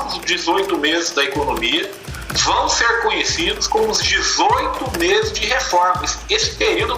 novos 18 meses da economia vão ser conhecidos como os 18 meses de reformas. Esse período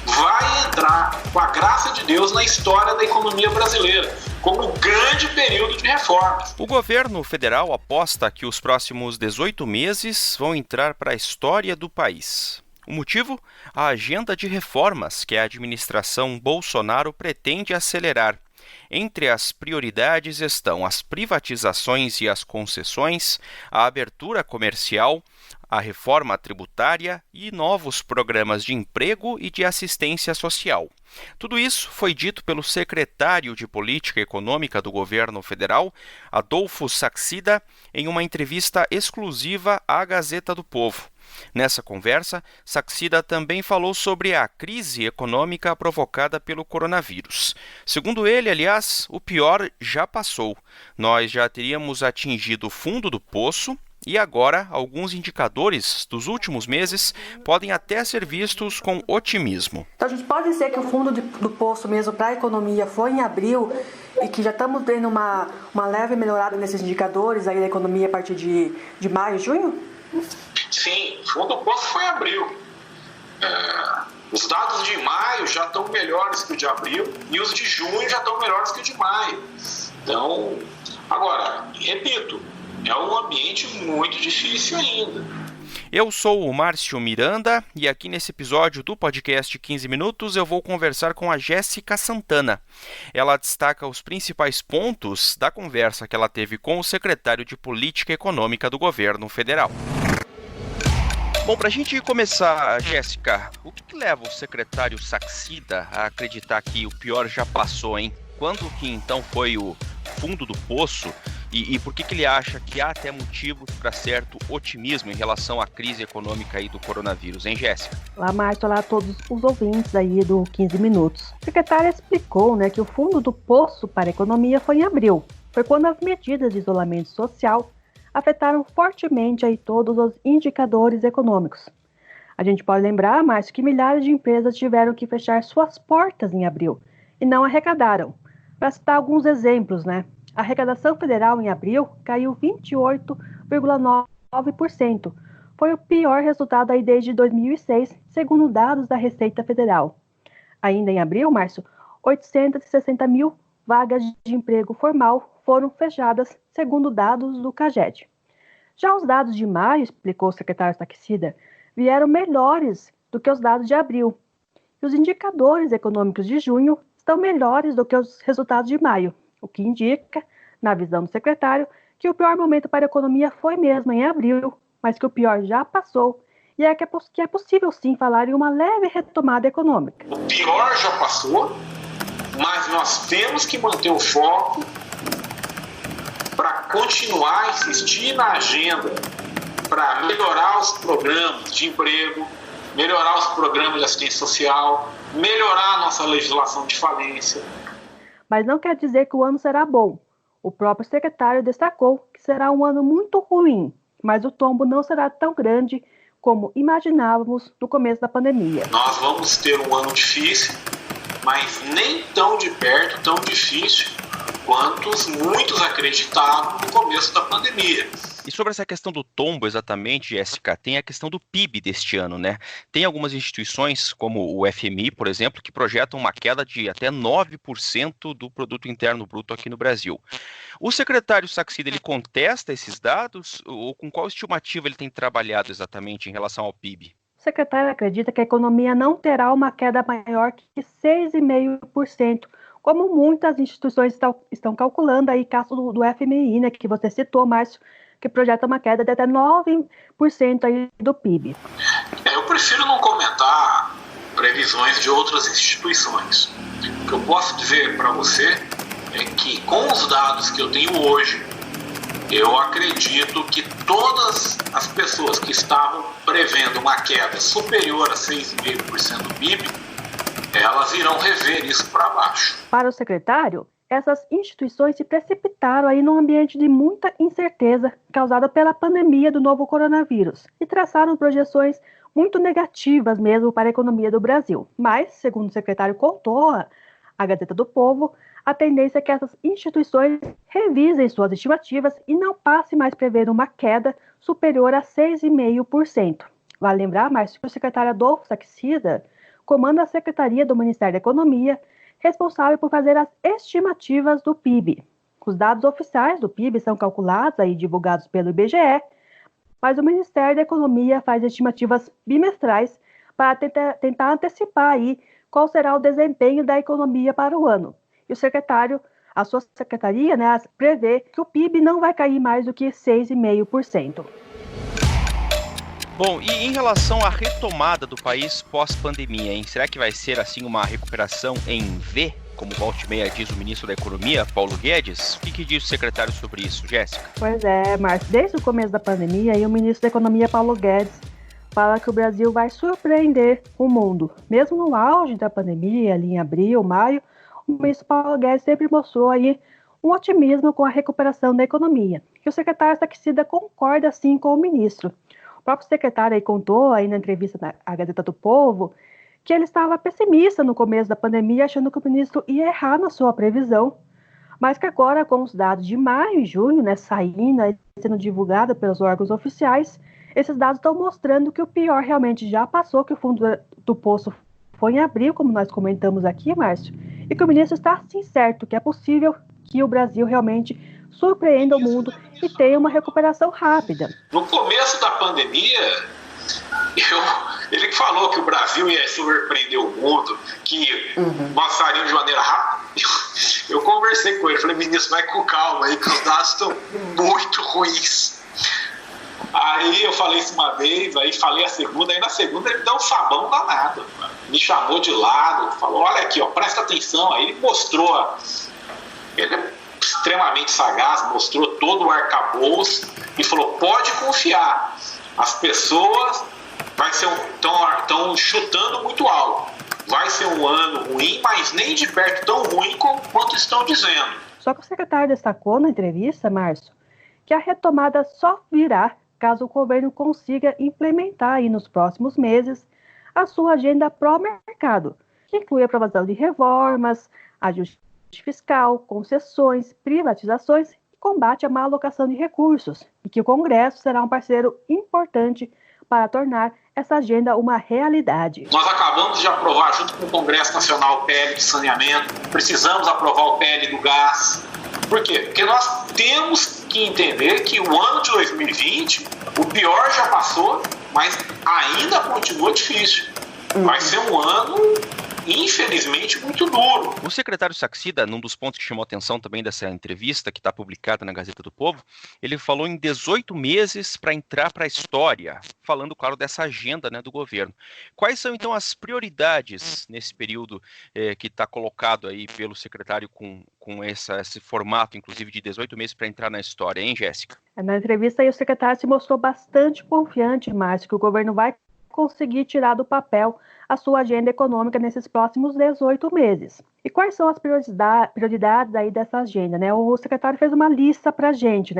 vai entrar, com a graça de Deus, na história da economia brasileira, como um grande período de reformas. O governo federal aposta que os próximos 18 meses vão entrar para a história do país. O motivo? A agenda de reformas que a administração Bolsonaro pretende acelerar. Entre as prioridades estão as privatizações e as concessões, a abertura comercial, a reforma tributária e novos programas de emprego e de assistência social. Tudo isso foi dito pelo secretário de Política Econômica do governo federal, Adolfo Saxida, em uma entrevista exclusiva à Gazeta do Povo. Nessa conversa, Saxida também falou sobre a crise econômica provocada pelo coronavírus. Segundo ele, aliás, o pior já passou. Nós já teríamos atingido o fundo do poço e agora alguns indicadores dos últimos meses podem até ser vistos com otimismo. Então a gente pode dizer que o fundo do poço mesmo para a economia foi em abril e que já estamos vendo uma leve melhorada nesses indicadores aí da economia a partir de maio, junho? Sim, o fundo do poço foi em abril. Os dados de maio já estão melhores que o de abril e os de junho já estão melhores que o de maio. Então, agora, repito, é um ambiente muito difícil ainda. Eu sou o Márcio Miranda e aqui nesse episódio do podcast 15 Minutos eu vou conversar com a Jéssica Santana. Ela destaca os principais pontos da conversa que ela teve com o secretário de Política Econômica do governo federal. Bom, para a gente começar, Jéssica, o que leva o secretário Saxida a acreditar que o pior já passou, hein? Quando que então foi o fundo do poço e por que ele acha que há até motivos para certo otimismo em relação à crise econômica aí do coronavírus, hein, Jéssica? Olá, Márcio, olá a todos os ouvintes aí do 15 Minutos. A secretária explicou, que o fundo do poço para a economia foi em abril. Foi quando as medidas de isolamento social afetaram fortemente aí todos os indicadores econômicos. A gente pode lembrar, Márcio, que milhares de empresas tiveram que fechar suas portas em abril e não arrecadaram. Para citar alguns exemplos, a arrecadação federal em abril caiu 28,9%. Foi o pior resultado aí desde 2006, segundo dados da Receita Federal. Ainda em abril, Márcio, 860 mil vagas de emprego formal foram fechadas, segundo dados do CAGED. Já os dados de maio, explicou o secretário Saxida, vieram melhores do que os dados de abril. E os indicadores econômicos de junho estão melhores do que os resultados de maio, o que indica, na visão do secretário, que o pior momento para a economia foi mesmo em abril, mas que o pior já passou e que é possível sim falar em uma leve retomada econômica. O pior já passou, mas nós temos que manter o foco para continuar a insistir na agenda, para melhorar os programas de emprego, melhorar os programas de assistência social, melhorar a nossa legislação de falência. Mas não quer dizer que o ano será bom. O próprio secretário destacou que será um ano muito ruim, mas o tombo não será tão grande como imaginávamos no começo da pandemia. Nós vamos ter um ano difícil, mas nem tão de perto, tão difícil quantos muitos acreditavam no começo da pandemia. E sobre essa questão do tombo exatamente, Jéssica, tem a questão do PIB deste ano, Tem algumas instituições, como o FMI, por exemplo, que projetam uma queda de até 9% do produto interno bruto aqui no Brasil. O secretário Saxida, ele contesta esses dados? Ou com qual estimativa ele tem trabalhado exatamente em relação ao PIB? O secretário acredita que a economia não terá uma queda maior que 6,5%, como muitas instituições estão calculando aí, caso do FMI, que você citou, Márcio, que projeta uma queda de até 9% aí do PIB. Eu prefiro não comentar previsões de outras instituições. O que eu posso dizer para você é que, com os dados que eu tenho hoje, eu acredito que todas as pessoas que estavam prevendo uma queda superior a 6,5% do PIB, elas irão rever isso para baixo. Para o secretário, essas instituições se precipitaram aí num ambiente de muita incerteza causada pela pandemia do novo coronavírus e traçaram projeções muito negativas mesmo para a economia do Brasil. Mas, segundo o secretário contou, a Gazeta do Povo, a tendência é que essas instituições revisem suas estimativas e não passem mais prever uma queda superior a 6,5%. Vale lembrar, Márcio, que o secretário Adolfo Saxida comanda a Secretaria do Ministério da Economia, responsável por fazer as estimativas do PIB. Os dados oficiais do PIB são calculados e divulgados pelo IBGE, mas o Ministério da Economia faz estimativas bimestrais para tentar antecipar aí qual será o desempenho da economia para o ano. E a sua secretaria, prevê que o PIB não vai cair mais do que 6,5%. Bom, e em relação à retomada do país pós-pandemia, hein? Será que vai ser assim uma recuperação em V, como volta e meia diz o ministro da Economia, Paulo Guedes? O que diz o secretário sobre isso, Jéssica? Pois é, Márcio, desde o começo da pandemia, o ministro da Economia, Paulo Guedes, fala que o Brasil vai surpreender o mundo. Mesmo no auge da pandemia, ali em abril, maio, o ministro Paulo Guedes sempre mostrou aí um otimismo com a recuperação da economia. E o secretário Saxida concorda, assim, com o ministro. O próprio secretário aí contou aí na entrevista à Gazeta do Povo que ele estava pessimista no começo da pandemia, achando que o ministro ia errar na sua previsão, mas que agora, com os dados de maio e junho, saindo e sendo divulgados pelos órgãos oficiais, esses dados estão mostrando que o pior realmente já passou, que o fundo do poço foi em abril, como nós comentamos aqui, Márcio, e que o ministro está, sim, certo que é possível que o Brasil realmente surpreenda o mundo e tenha uma recuperação rápida. No começo da pandemia, ele falou que o Brasil ia surpreender o mundo, que nós saímos de maneira rápida. Eu conversei com ele, falei, ministro, vai com calma aí, que os dados estão muito ruins. Aí eu falei isso uma vez, aí falei a segunda, aí na segunda ele deu um sabão danado, me chamou de lado, falou, olha aqui, ó, presta atenção. Aí ele mostrou, ele é extremamente sagaz, mostrou todo o arcabouço e falou, pode confiar, as pessoas estão chutando muito alto, vai ser um ano ruim, mas nem de perto tão ruim quanto estão dizendo. Só que o secretário destacou na entrevista, Márcio, que a retomada só virá caso o governo consiga implementar aí nos próximos meses a sua agenda pró-mercado, que inclui a aprovação de reformas, ajuste fiscal, concessões, privatizações e combate à má alocação de recursos, e que o Congresso será um parceiro importante para tornar essa agenda uma realidade. Nós acabamos de aprovar, junto com o Congresso Nacional, o PL de saneamento, precisamos aprovar o PL do gás. Por quê? Porque nós temos que entender que o ano de 2020, o pior já passou, mas ainda continua difícil. Vai ser um ano, infelizmente, muito duro. O secretário Saxida, num dos pontos que chamou a atenção também dessa entrevista, que está publicada na Gazeta do Povo, ele falou em 18 meses para entrar para a história, falando, claro, dessa agenda, do governo. Quais são, então, as prioridades nesse período que está colocado aí pelo secretário com esse formato, inclusive, de 18 meses para entrar na história, hein, Jéssica? Na entrevista, aí, o secretário se mostrou bastante confiante, Márcio, que o governo vai conseguir tirar do papel a sua agenda econômica nesses próximos 18 meses. E quais são as prioridades aí dessa agenda, O secretário fez uma lista para a gente,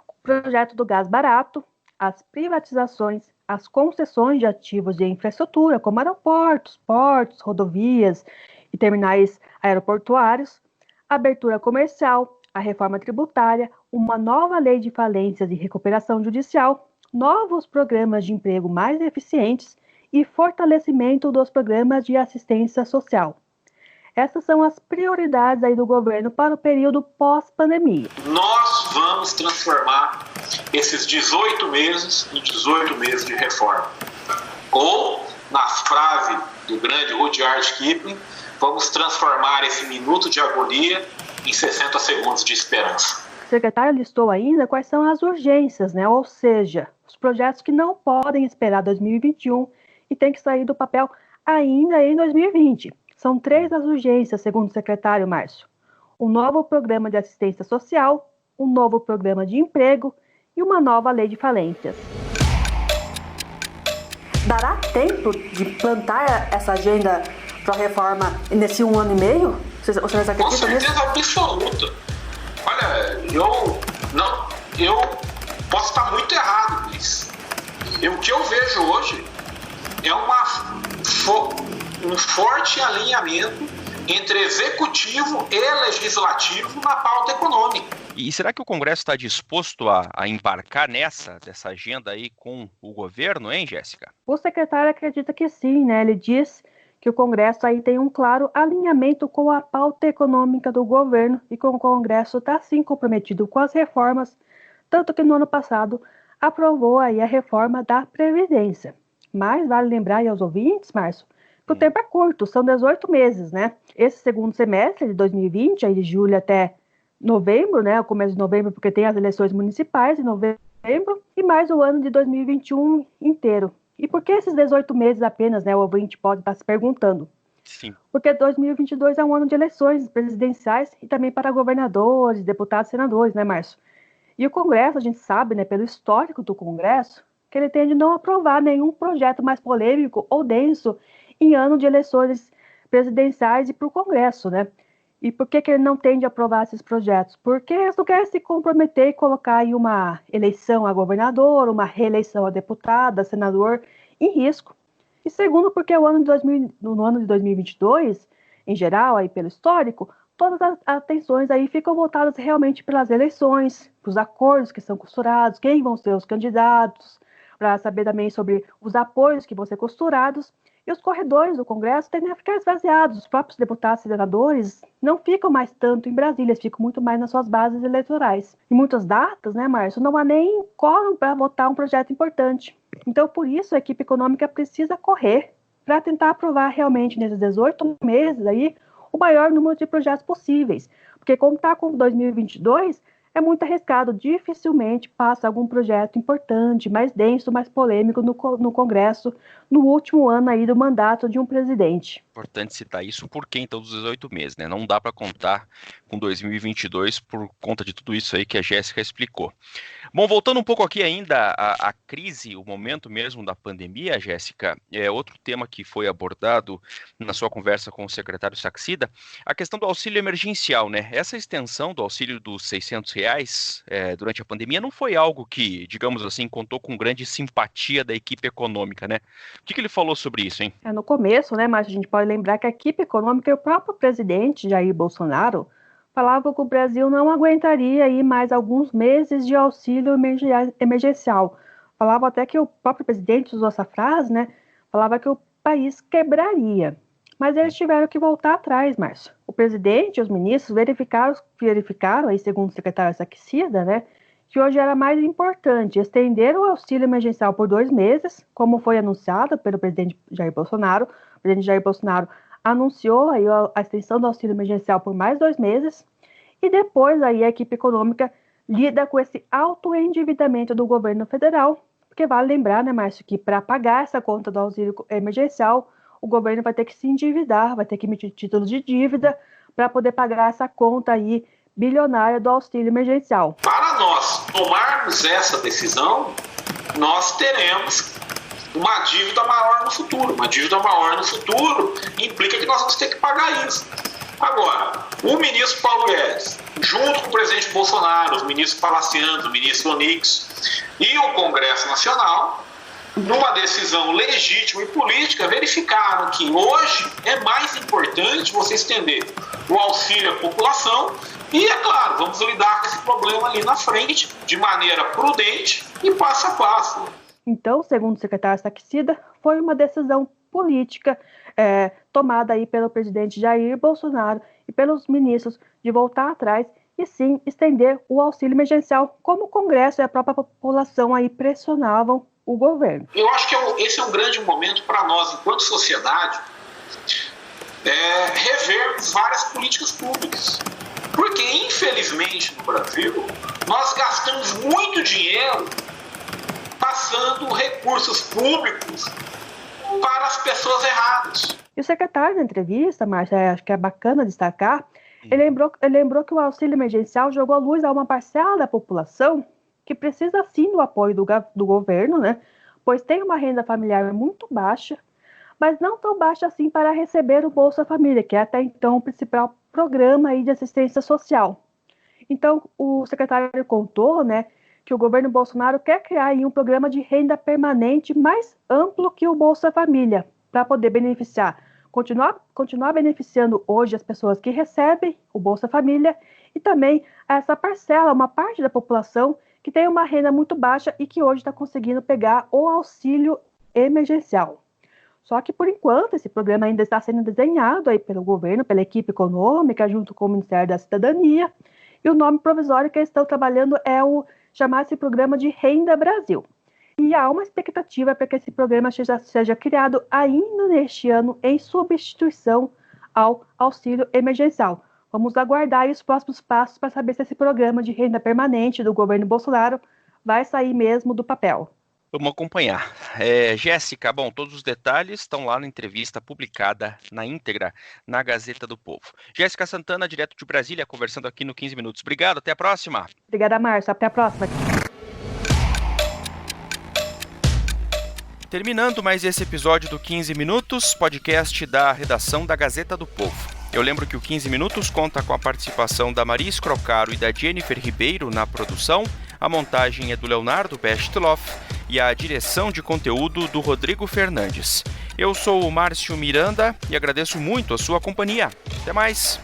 O projeto do gás barato, as privatizações, as concessões de ativos de infraestrutura, como aeroportos, portos, rodovias e terminais aeroportuários, a abertura comercial, a reforma tributária, uma nova lei de falências e recuperação judicial, novos programas de emprego mais eficientes e fortalecimento dos programas de assistência social. Essas são as prioridades aí do governo para o período pós-pandemia. Nós vamos transformar esses 18 meses em 18 meses de reforma. Ou, na frase do grande Rudyard Kipling, vamos transformar esse minuto de agonia em 60 segundos de esperança. O secretário listou ainda quais são as urgências, Ou seja, os projetos que não podem esperar 2021 e têm que sair do papel ainda em 2020. São 3 as urgências, segundo o secretário Márcio. Um novo programa de assistência social, um novo programa de emprego e uma nova lei de falências. Dará tempo de plantar essa agenda para a reforma nesse 1 ano e meio? Vocês acreditam Com nisso? certeza absoluta. Olha, eu posso estar muito errado nisso. O que eu vejo hoje é um forte alinhamento entre executivo e legislativo na pauta econômica. E será que o Congresso está disposto a embarcar dessa agenda aí com o governo, hein, Jéssica? O secretário acredita que sim, né? Ele diz que o Congresso aí tem um claro alinhamento com a pauta econômica do governo e que o Congresso está sim comprometido com as reformas, tanto que no ano passado aprovou aí a reforma da Previdência. Mas vale lembrar aí aos ouvintes, Márcio, que o tempo é curto, são 18 meses, né? Esse segundo semestre de 2020, aí de julho até novembro, né? O começo de novembro, porque tem as eleições municipais em novembro, e mais o ano de 2021 inteiro. E por que esses 18 meses apenas, né? O ouvinte pode estar se perguntando. Sim. Porque 2022 é um ano de eleições presidenciais e também para governadores, deputados, senadores, né, Márcio? E o Congresso, a gente sabe, né, pelo histórico do Congresso, que ele tende a não aprovar nenhum projeto mais polêmico ou denso em ano de eleições presidenciais e para o Congresso, né? E por que ele não tende a aprovar esses projetos? Porque eles não querem se comprometer e colocar aí uma eleição a governador, uma reeleição a deputada, a senador, em risco. E segundo, porque no ano de 2022, em geral, aí pelo histórico, todas as atenções aí ficam voltadas realmente pelas eleições, para os acordos que são costurados, quem vão ser os candidatos, para saber também sobre os apoios que vão ser costurados. E os corredores do Congresso tendem a ficar esvaziados. Os próprios deputados e senadores não ficam mais tanto em Brasília, eles ficam muito mais nas suas bases eleitorais. Em muitas datas, né, Márcio, não há nem quórum para votar um projeto importante. Então, por isso, a equipe econômica precisa correr para tentar aprovar realmente, nesses 18 meses, aí, o maior número de projetos possíveis. Porque, como está com 2022, é muito arriscado, dificilmente passa algum projeto importante, mais denso, mais polêmico no Congresso, no último ano aí do mandato de um presidente. Importante citar isso porque então dos 18 meses, né? Não dá para contar com 2022 por conta de tudo isso aí que a Jéssica explicou. Bom, voltando um pouco aqui ainda à crise, o momento mesmo da pandemia, Jéssica, outro tema que foi abordado na sua conversa com o secretário Saxida, a questão do auxílio emergencial, né? Essa extensão do auxílio dos R$600 durante a pandemia não foi algo que, digamos assim, contou com grande simpatia da equipe econômica, né? O que ele falou sobre isso, hein? No começo, né, mas a gente pode lembrar que a equipe econômica e o próprio presidente Jair Bolsonaro falavam que o Brasil não aguentaria aí mais alguns meses de auxílio emergencial. Falava até que o próprio presidente usou essa frase, né? Falava que o país quebraria. Mas eles tiveram que voltar atrás, Márcio. O presidente e os ministros verificaram aí, segundo o secretário Saxida, né, que hoje era mais importante estender o auxílio emergencial por 2 meses, como foi anunciado pelo presidente Jair Bolsonaro. O presidente Jair Bolsonaro anunciou aí a extensão do auxílio emergencial por mais 2 meses, e depois aí a equipe econômica lida com esse autoendividamento do governo federal, porque vale lembrar, né, Márcio, que para pagar essa conta do auxílio emergencial, o governo vai ter que se endividar, vai ter que emitir títulos de dívida para poder pagar essa conta aí bilionária do auxílio emergencial. Para nós tomarmos essa decisão, nós teremos uma dívida maior no futuro. Uma dívida maior no futuro implica que nós vamos ter que pagar isso. Agora, o ministro Paulo Guedes, junto com o presidente Bolsonaro, os ministros Palaciano, o ministro Onix e o Congresso Nacional, numa decisão legítima e política, verificaram que hoje é mais importante você estender o auxílio à população e, é claro, vamos lidar com esse problema ali na frente de maneira prudente e passo a passo. Então, segundo o secretário Saxida, foi uma decisão política tomada aí pelo presidente Jair Bolsonaro e pelos ministros de voltar atrás e sim estender o auxílio emergencial, como o Congresso e a própria população aí pressionavam o governo. Eu acho que esse é um grande momento para nós, enquanto sociedade, revermos várias políticas públicas. Porque, infelizmente, no Brasil, nós gastamos muito dinheiro passando recursos públicos para as pessoas erradas. E o secretário, na entrevista, Márcia, acho que é bacana destacar, ele lembrou que o auxílio emergencial jogou à luz a uma parcela da população que precisa sim do apoio do governo, né? Pois tem uma renda familiar muito baixa, mas não tão baixa assim para receber o Bolsa Família, que é até então o principal programa aí de assistência social. Então, o secretário contou, né, que o governo Bolsonaro quer criar aí um programa de renda permanente mais amplo que o Bolsa Família, para poder beneficiar continuar beneficiando hoje as pessoas que recebem o Bolsa Família e também essa parcela, uma parte da população que tem uma renda muito baixa e que hoje está conseguindo pegar o auxílio emergencial. Só que, por enquanto, esse programa ainda está sendo desenhado aí pelo governo, pela equipe econômica, junto com o Ministério da Cidadania, e o nome provisório que eles estão trabalhando é chamar esse programa de Renda Brasil. E há uma expectativa para que esse programa seja criado ainda neste ano em substituição ao auxílio emergencial. Vamos aguardar aí os próximos passos para saber se esse programa de renda permanente do governo Bolsonaro vai sair mesmo do papel. Vamos acompanhar. Jéssica, bom, todos os detalhes estão lá na entrevista publicada na íntegra na Gazeta do Povo. Jéssica Santana, direto de Brasília, conversando aqui no 15 Minutos. Obrigado, até a próxima. Obrigada, Márcio. Até a próxima. Terminando mais esse episódio do 15 Minutos, podcast da redação da Gazeta do Povo. Eu lembro que o 15 Minutos conta com a participação da Maria Scrocaro e da Jennifer Ribeiro na produção, a montagem é do Leonardo Bestloff e a direção de conteúdo do Rodrigo Fernandes. Eu sou o Márcio Miranda e agradeço muito a sua companhia. Até mais!